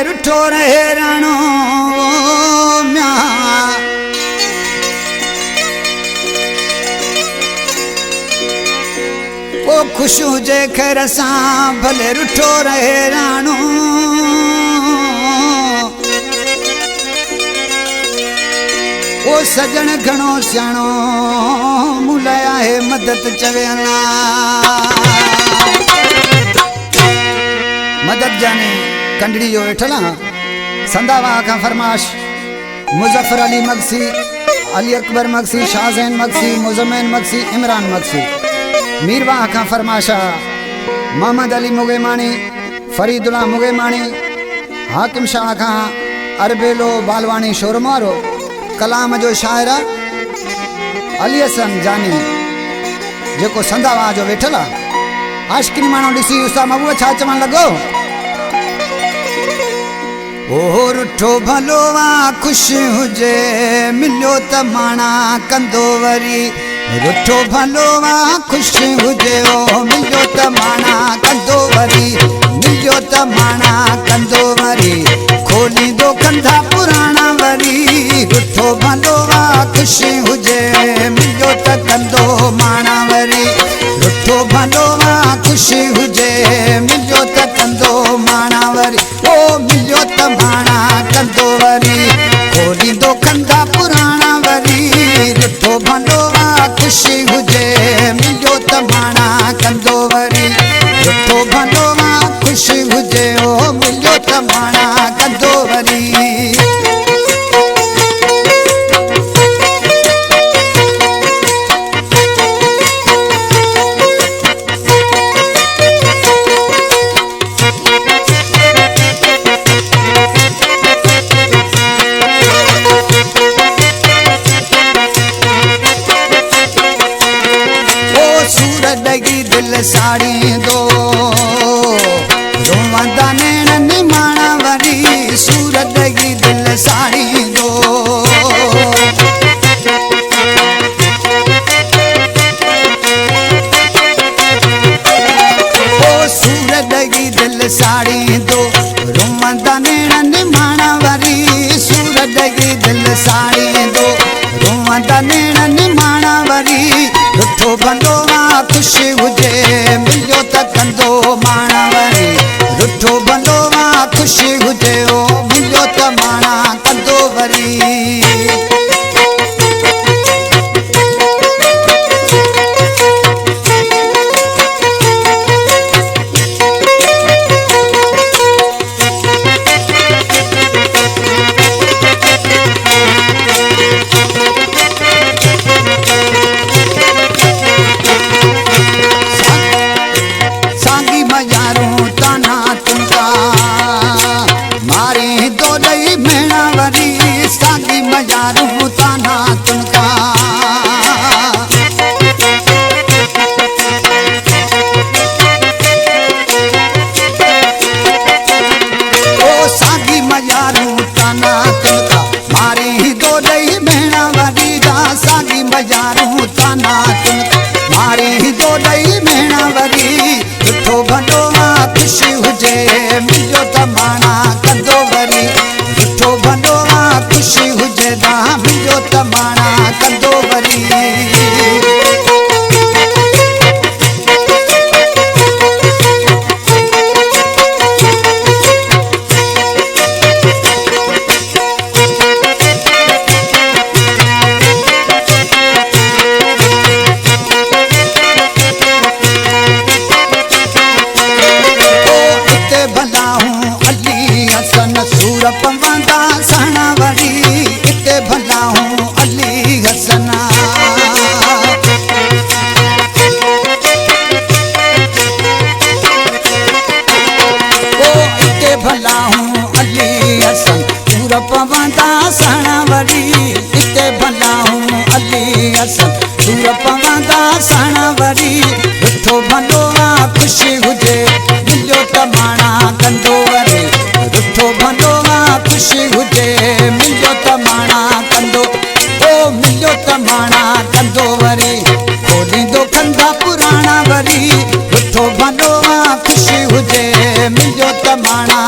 रुठो रहे राणो म्या ओ खुश हुजे खैर सां भले रुठो रहे राणो ओ सजण घणो सियाणो मुलाया है मदद चवे अला मदद जाने कंडड़ी जो वेठल संदावा का फरमाश मुजफ्फर अली मगसी अली अकबर मगसी शाहजैन मगसी मुजम्मिन मगसी इमरान मगसी मीरवाह का फरमाशा मोहम्मद अली मुगेमानी फरीदुल्ला मुगेमानी हाकिम शाह का अरबेलो बालवानी शोरमारो कलाम जो शायर अली हसन जानी जो संदावा जो वेठल आशिकी मानो ॾिसी उस्ताद महबूब छा चवण लॻो ओ रुठो भलो आ खुश हुजे मिलियो त माणा कंदो वरी रुठो भलो आ खुश हुजे ओ मिलियो त माणा कंदो वरी मिलियो त माणा कंदो वरी खोलींदो कंधा पुराणा वरी रुठो भलो आ खुश हुजे मिलियो त कंदो माणा वरी रुठो भलो आ खुश हुजे मिलियो त कंदो माणा वरी ओ मिलियो त माणा कंदो वरी खोलींदो कंधा पुराणा वरी रुठो भलो आ खुश हुजे मिलियो त माणा कंदो वरी रुठो भलो आ खुश हुजे ओ मिलियो त माणा कंदो वरी साड़ी दो रोवंदा नैणन माणा वरी सूरत की दिल साड़ी दो ओ सूरत की दिल साड़ी दो रोवंदा नैणन माणा वरी सूरत की दिल साड़ी दो रोवंदा नैणन माणा वरी रुठो भलो आ खुश हुजे मिलियो त कंदो माणा वरी रुठो भलो आ खुश हुजे ओ मिलियो त माणा कंदो वरी वरी रुठो भलो आ खुशी हुजे मिलियो त माणा